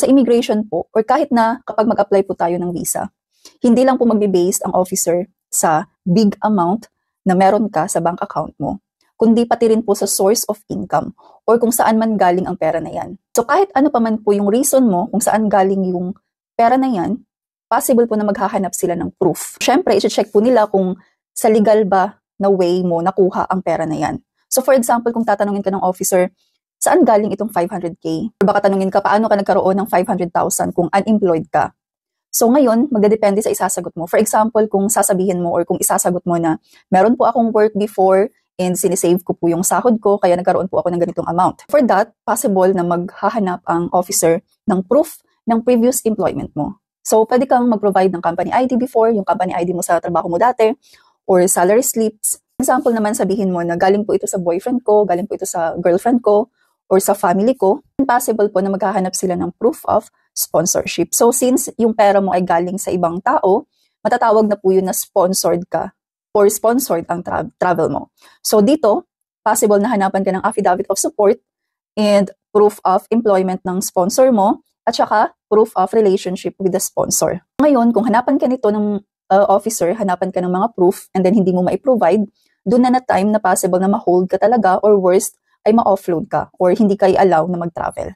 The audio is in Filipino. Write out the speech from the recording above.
Sa immigration po, or kahit na kapag mag-apply po tayo ng visa, hindi lang po magbe-based ang officer sa big amount na meron ka sa bank account mo, kundi pati rin po sa source of income or kung saan man galing ang pera na yan. So kahit ano pa man po yung reason mo kung saan galing yung pera na yan, possible po na maghahanap sila ng proof. Siyempre, i-check po nila kung sa legal ba na way mo nakuha ang pera na yan. So for example, kung tatanungin ka ng officer, saan galing itong 500K? Or baka tanungin ka, paano ka nagkaroon ng 500,000 kung unemployed ka? So ngayon, magdadepende sa isasagot mo. For example, kung sasabihin mo or kung isasagot mo na, meron po akong work before and sinisave ko po yung sahod ko, kaya nagkaroon po ako ng ganitong amount. For that, possible na maghahanap ang officer ng proof ng previous employment mo. So pwede kang mag-provide ng company ID before, yung company ID mo sa trabaho mo dati, or salary slips. Example naman, sabihin mo na galing po ito sa boyfriend ko, galing po ito sa girlfriend ko, or sa family ko, possible po na maghahanap sila ng proof of sponsorship. So since yung pera mo ay galing sa ibang tao, matatawag na po yun na sponsored ka or sponsored ang travel mo. So dito, possible na hanapan ka ng affidavit of support and proof of employment ng sponsor mo at saka proof of relationship with the sponsor. Ngayon, kung hanapan ka nito ng officer, hanapan ka ng mga proof and then hindi mo ma-provide, doon na time na possible na ma-hold ka talaga or worst, ay ma-offload ka or hindi ka i-allow na mag-travel.